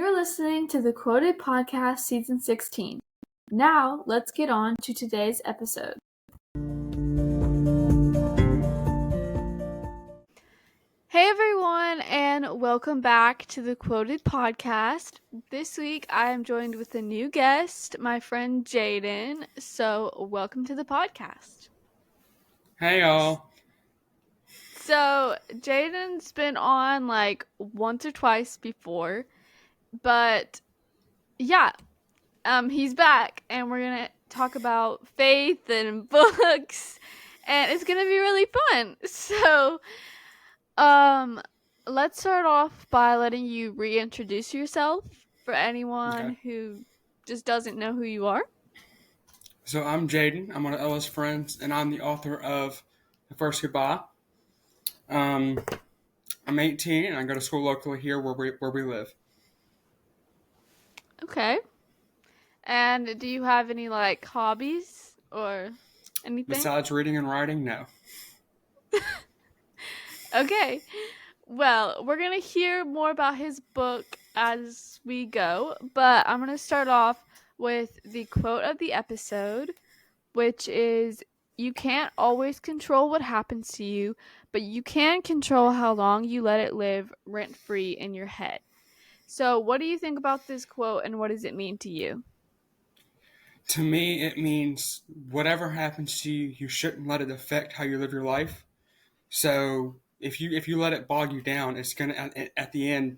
You're listening to the Quoted Podcast Season 16. Now, let's get on to today's episode. Hey everyone, and welcome back to the Quoted Podcast. This week I am joined with a new guest, my friend Jayden. So, welcome to the podcast. Hey y'all. So, Jayden's been on like once or twice before, but yeah, he's back, and we're gonna talk about faith and books, and it's gonna be really fun. So, let's start off by letting you reintroduce yourself for anyone who just doesn't know who you are. So I'm Jayden. I'm one of Ella's friends, and I'm the author of The First Goodbye. I'm 18, and I go to school locally here where we live. Okay. And do you have any like hobbies or anything? Besides reading and writing, no. Okay. Well, we're going to hear more about his book as we go, but I'm going to start off with the quote of the episode, which is, "You can't always control what happens to you, but you can control how long you let it live rent-free in your head." So, what do you think about this quote, and what does it mean to you? To me, it means whatever happens to you, you shouldn't let it affect how you live your life. So if you let it bog you down, it's gonna at the end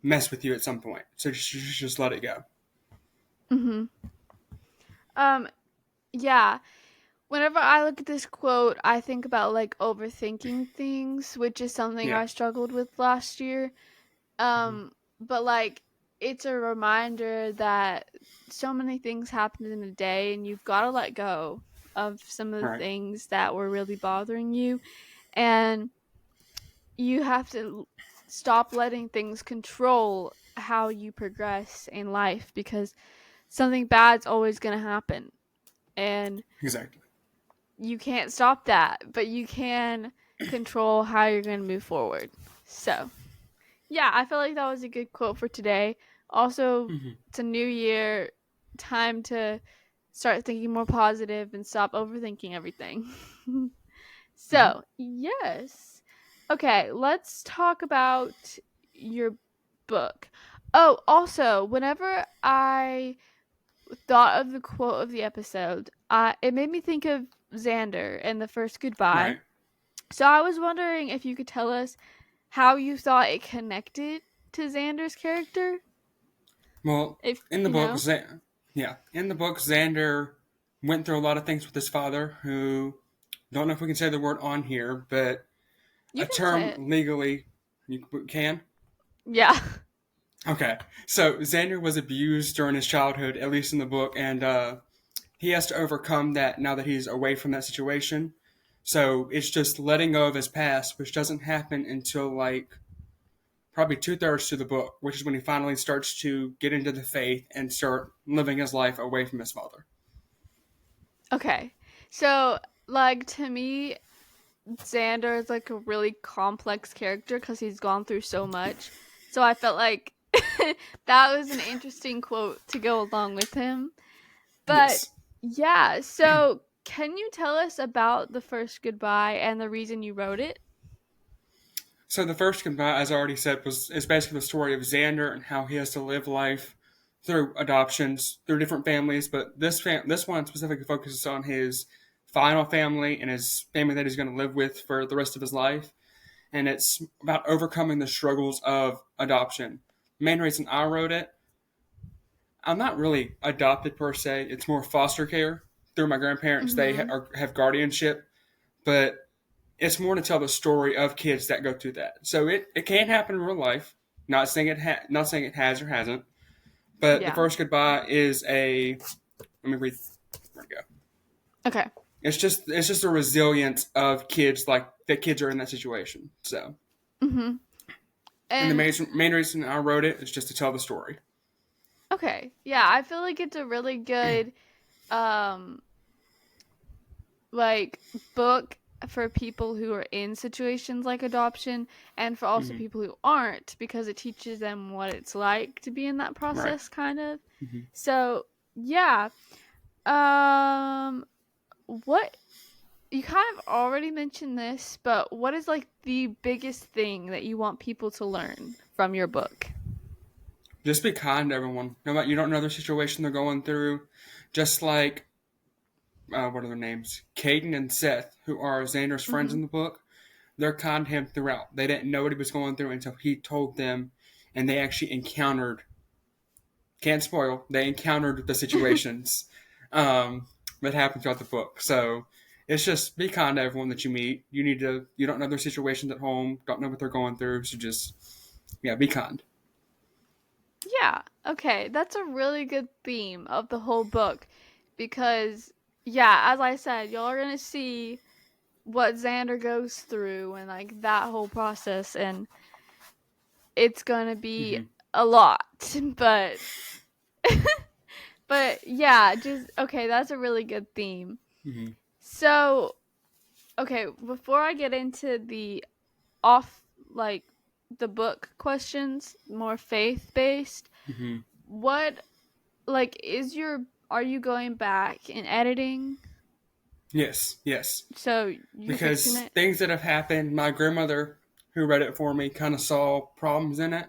mess with you at some point. So just let it go. Yeah. Whenever I look at this quote, I think about like overthinking things, which is something I struggled with last year. But like it's a reminder that so many things happen in a day, and you've got to let go of some of the things that were really bothering you, and you have to stop letting things control how you progress in life, because something bad's always going to happen, and Exactly. you can't stop that, but you can control how you're going to move forward. So, yeah, I feel like that was a good quote for today. Also, It's a new year, time to start thinking more positive and stop overthinking everything. So, yes. Okay, let's talk about your book. Oh, also, whenever I thought of the quote of the episode, it made me think of Xander and The First Goodbye. Right. So I was wondering if you could tell us how you thought it connected to Xander's character. Well, in the book, Xander went through a lot of things with his father, who, don't know if we can say the word on here, but You can say it. Legally, you can? Yeah. Okay, so Xander was abused during his childhood, at least in the book, and he has to overcome that now that he's away from that situation. So it's just letting go of his past, which doesn't happen until like probably 2/3 to the book, which is when he finally starts to get into the faith and start living his life away from his father. Okay. So, like, to me, Xander is like a really complex character because he's gone through so much. So I felt like that was an interesting quote to go along with him. But yeah, so can you tell us about The First Goodbye and the reason you wrote it? So The First Goodbye, as I already said, is basically the story of Xander and how he has to live life through adoptions, through different families. But this one specifically focuses on his final family and his family that he's going to live with for the rest of his life. And it's about overcoming the struggles of adoption. The main reason I wrote it, I'm not really adopted per se. It's more foster care through my grandparents. They have guardianship, but it's more to tell the story of kids that go through that. So it can happen in real life. Not saying it has or hasn't. But The First Goodbye is a. Let me read. Where'd it go? Okay. It's just a resilience of kids, like that kids are in that situation. So. And the main reason I wrote it is just to tell the story. Okay. Yeah, I feel like it's a really good like book for people who are in situations like adoption and for also Mm-hmm. people who aren't, because it teaches them what it's like to be in that Right. process, kind of. Mm-hmm. So, yeah. Um what you kind of already mentioned this, but what is like the biggest thing that you want people to learn from your book? Just be kind to everyone. No matter you don't know their situation they're going through. Just like what are their names? Caden and Seth, who are Xander's friends Mhm. in the book. They're kind to him throughout. They didn't know what he was going through until he told them, and they actually encountered. Can't spoil. They encountered the situations that happened throughout the book. So it's just be kind to everyone that you meet. You need to. You don't know their situations at home. Don't know what they're going through. So just be kind. Yeah, okay. That's a really good theme of the whole book because, yeah, as I said, y'all are going to see what Xander goes through and like that whole process, and it's going to be Mm-hmm. a lot. But, but yeah, just okay, that's a really good theme. Mm-hmm. So, okay, before I get into the off, like, the book questions, more faith based, Mm-hmm. what like is your are you going back and editing? Yes. Yes. So you're fixing Because it? things that have happened, my grandmother, who read it for me, kind of saw problems in it.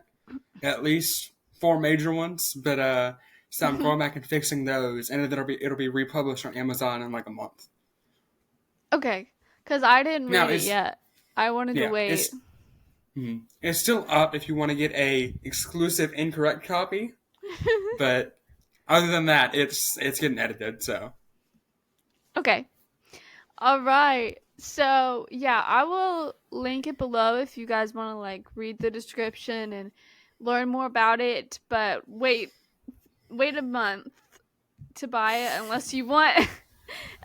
At least four major ones, but so I'm going back and fixing those, and then it'll be republished on Amazon in like a month. Okay, because I didn't Now read it it's yet. I wanted to yeah, wait. it's still up if you want to get a exclusive incorrect copy, but other than that, it's getting edited. So Okay. All right. So, yeah, I will link it below if you guys want to like read the description and learn more about it, but wait a month to buy it unless you want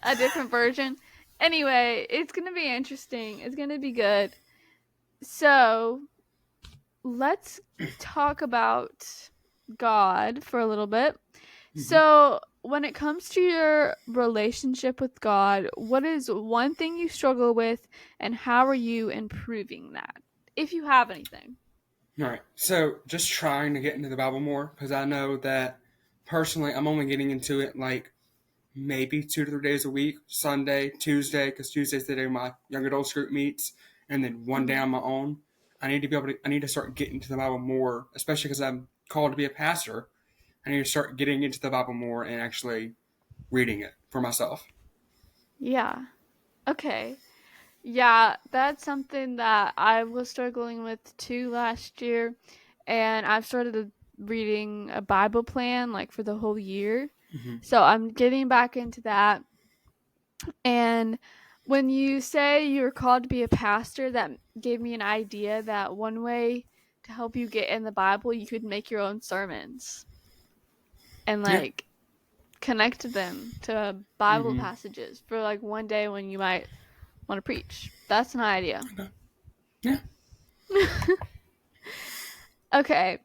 a different version. Anyway, it's going to be interesting. It's going to be good. So, let's talk about God for a little bit. hmm So, when it comes to your relationship with God, what is one thing you struggle with, and how are you improving that? If you have anything. all right. So just trying to get into the Bible more because I know that personally I'm only getting into it like maybe 2 to 3 days a week. Sunday, Tuesday, because Tuesday's the day my young adults group meets, and then one day Hmm. on my own. I need to start getting to the Bible more, especially because I'm called to be a pastor. I need to start getting into the Bible more and actually reading it for myself. Yeah. Okay. Yeah, that's something that I was struggling with too last year. And I've started reading a Bible plan like for the whole year. hmm So I'm getting back into that. And when you say you're called to be a pastor, that gave me an idea that one way to help you get in the Bible, you could make your own sermons and Yeah. like connect them to Bible hmm passages for like one day when you might want to preach. That's an idea. Okay. Yeah. Okay.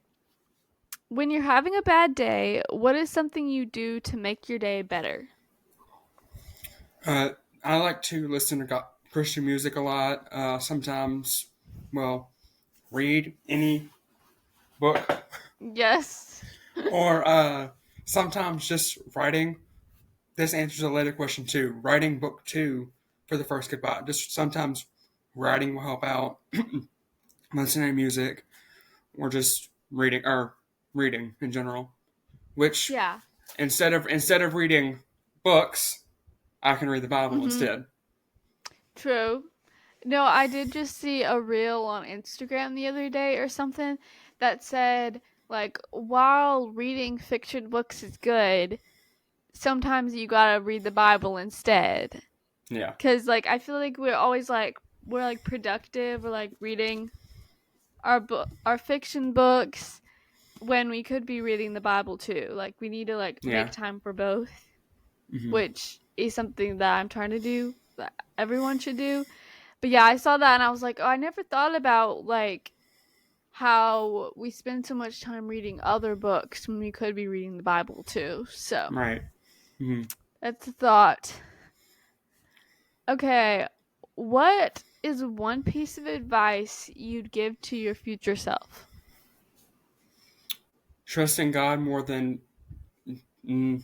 When you're having a bad day, what is something you do to make your day better? Uh, I like to listen to Christian music a lot. Sometimes, well, read any book Yes. or sometimes just writing. This answers a later question too. Writing book two for the first goodbye. Just sometimes writing will help out. Listening to music or just reading in general. Which Yeah. instead of reading books, I can read the Bible Mhm. instead. True. No, I did just see a reel on Instagram the other day or something that said like while reading fiction books is good, sometimes you got to read the Bible instead. Yeah. Cuz like I feel like we're always like we're like productive or like reading our fiction books when we could be reading the Bible too. Like we need to like make Yeah. time for both, hmm which is something that I'm trying to do that everyone should do. But yeah, I saw that and I was like, "Oh, I never thought about like how we spend so much time reading other books when we could be reading the Bible too." So, Right. hmm that's a thought. Okay. what is one piece of advice you'd give to your future self? Trusting God more than mm,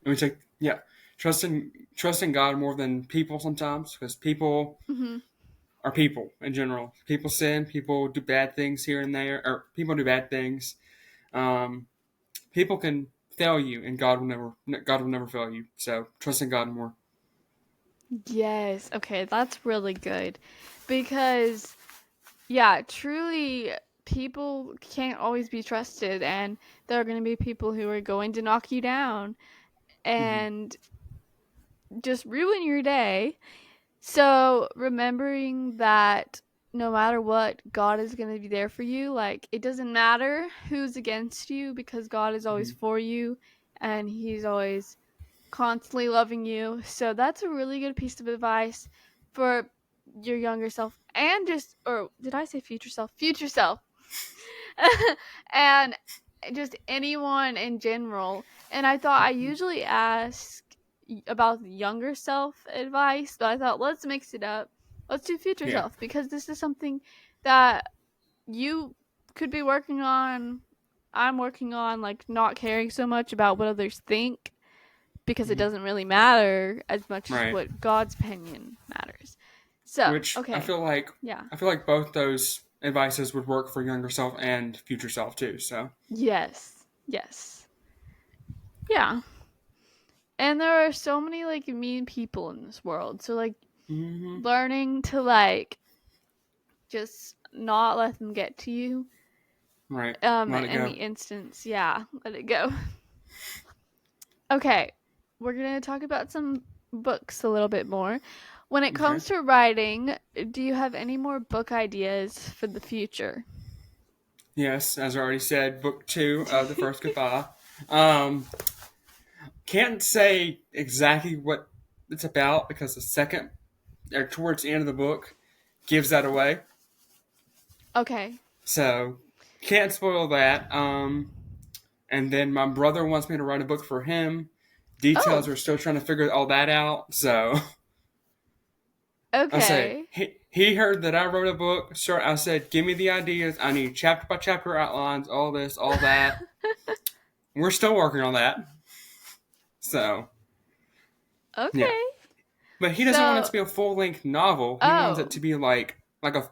let me take yeah, trusting God more than people sometimes, because people Mm-hmm. are people in general. People sin, people do bad things here and there, or people do bad things. Um, People can fail you, and God will never fail you. So trusting God more. Yes. Okay, that's really good. Because, yeah, truly, people can't always be trusted, and there are going to be people who are going to knock you down Hmm. and just ruin your day. So, remembering that no matter what, God is going to be there for you. Like, it doesn't matter who's against you because God is always Hmm. for you and He's always constantly loving you. So, that's a really good piece of advice for your younger self and just, or did I say future self? Future self. And just anyone in general. And I thought I usually ask about the younger self advice, but I thought let's mix it up. Let's do future Yeah. self because this is something that you could be working on. I'm working on like not caring so much about what others think because it Hmm. doesn't really matter as much as Right. what God's opinion matters. So, Which okay. Yeah. I feel like both those advices would work for younger self and future self too. So. Yes. Yes. Yeah. And there are so many like mean people in this world. So like Hmm. learning to like just not let them get to you. Right. In Let it any go. instance, yeah, let it go. Okay. We're gonna talk about some books a little bit more. When it Okay. comes to writing, do you have any more book ideas for the future? Yes, as I already said, book two of the first goodbye. Um, can't say exactly what it's about because the second or towards the end of the book gives that away. Okay. So can't spoil that. And then my brother wants me to write a book for him. Details Oh, are still trying to figure all that out. So I say okay. he heard that I wrote a book. Sure, I said, give me the ideas. I need chapter by chapter outlines, all this, all that. We're still working on that. So yeah, Okay. but he doesn't want it So, to be a full length novel. He wants it oh, to be like a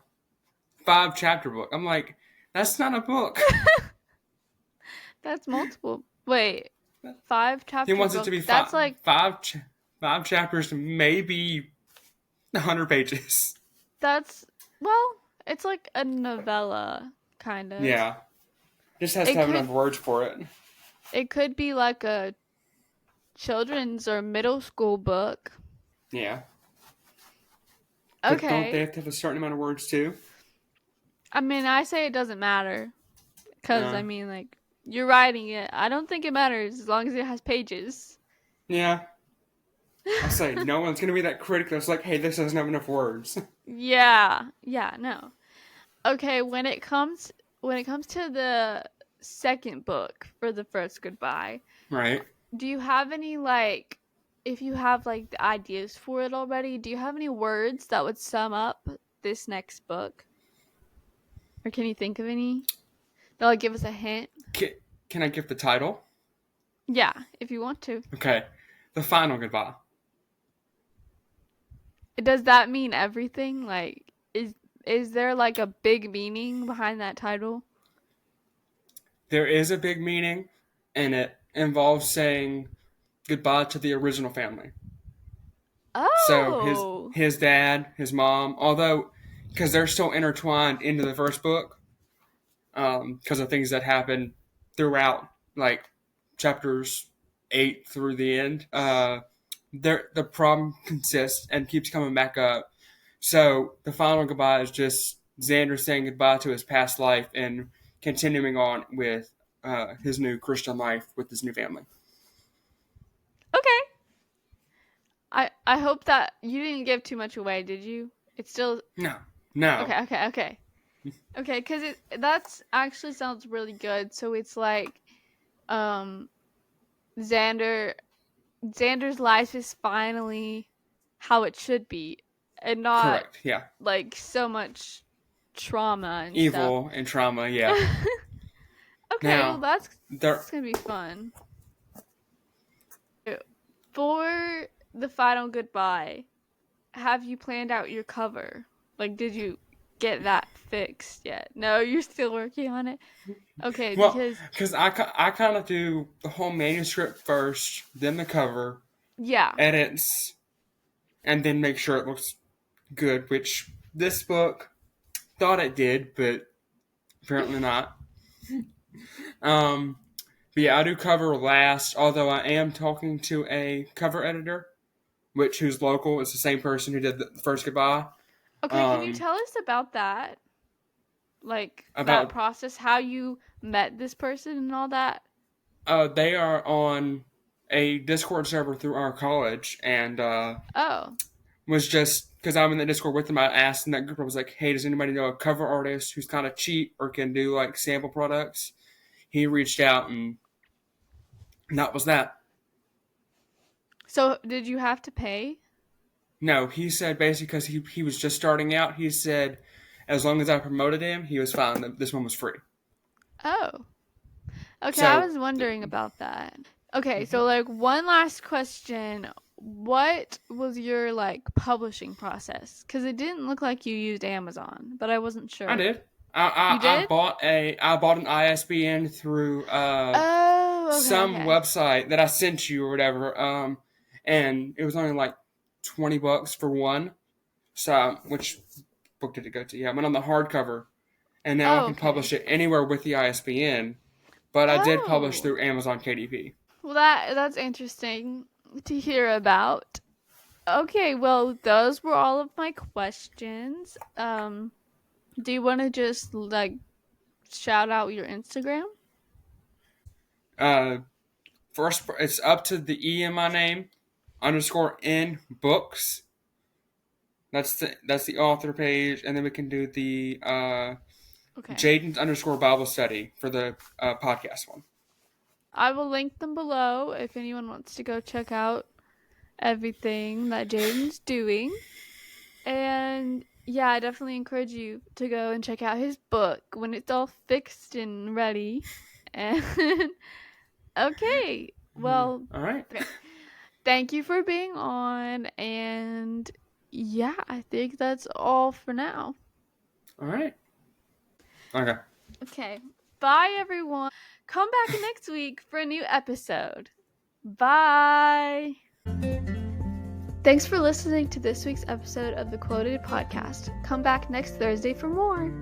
5 chapter book. I'm like, that's not a book. that's multiple. Wait, five He chapter wants it to book. be That's like 5 chapters, maybe 100 pages. that's well, it's like a novella kind of. Yeah, just has to It have enough could words for it. it could be like a children's or middle school book. Yeah, but don't they Okay. have to have a certain amount of words too? I mean, I say it doesn't matter cuz Uh, I mean like you're writing it. I don't think it matters as long as it has pages. yeah, I say no one's gonna be that critical. It's like, hey, this doesn't have enough words. Yeah. Yeah, no. Okay, when it comes to the second book for the first goodbye, Right. do you have any like if you have like the ideas for it already, do you have any words that would sum up this next book? Or can you think of any? That'll give us a hint. Can, can I give the title? Yeah, if you want to. Okay, the final goodbye. Does that mean everything? Like is there like a big meaning behind that title? There is a big meaning, and it involves saying goodbye to the original family. So Oh. his dad, his mom, although because they're still intertwined into the first book, because of things that happen throughout, like chapters 8 through the end. The problem consists and keeps coming back up. So the final goodbye is just Xander saying goodbye to his past life and continuing on with his new Christian life with his new family. Okay. I hope that you didn't give too much away, did you? It's still No, no, okay, okay, okay. Okay, cuz that's actually sounds really good. So it's like um Xander Xander's life is finally how it should be and not Correct. Yeah. like so much trauma and stuff. Evil and trauma. Yeah. Okay, well Now, there. that's gonna be fun. For the final goodbye, have you planned out your cover? Like, did you get that fixed yet? No, you're still working on it. Okay, Well, because because I kind of do the whole manuscript first, then the cover, yeah. edits, and then make sure it looks good. Which this book thought it did, but apparently not. Um, but yeah, I do cover last. Although I am talking to a cover editor, who's local. It's the same person who did the first goodbye. Okay, can you Um, tell us about that? Like that about process, how you met this person and all that? they are on a Discord server through our college, and Oh. was just because I'm in the Discord with them. I asked in that group, I was like, "Hey, does anybody know a cover artist who's kind of cheap or can do like sample products?" He reached out, and that was that. So, did you have to pay? No, he said basically because he was just starting out. He said as long as I promoted him, he was fine. This one was free. Oh. Okay, I So was wondering about that. Okay, so like one last question. What was your like publishing process? Cuz it didn't look like you used Amazon, but I wasn't I sure. did. You did? I bought an ISBN through Oh, okay, some okay. website that I sent you or whatever. And it was only like $20 for one. So which book did it go to? Yeah, I went on the hardcover, and now I Oh, can okay. publish it anywhere with the ISBN. But I did publish Oh. through Amazon KDP. Well, that's interesting to hear about. Okay, well, those were all of my questions. Do you want to just like shout out your Instagram? Uh, First, it's up to the E in my name underscore N books. That's the author page, and then we can do the Okay. Jayden's underscore Bible study for the podcast one. I will link them below if anyone wants to go check out everything that Jayden's doing. And yeah, I definitely encourage you to go and check out his book when it's all fixed and ready. And okay, well, All right. okay. Thank you for being on. And yeah, I think that's all for now. All right. Okay. Okay, bye everyone. Come back next week for a new episode. Bye. Thanks for listening to this week's episode of the Quoted Podcast. Come back next Thursday for more.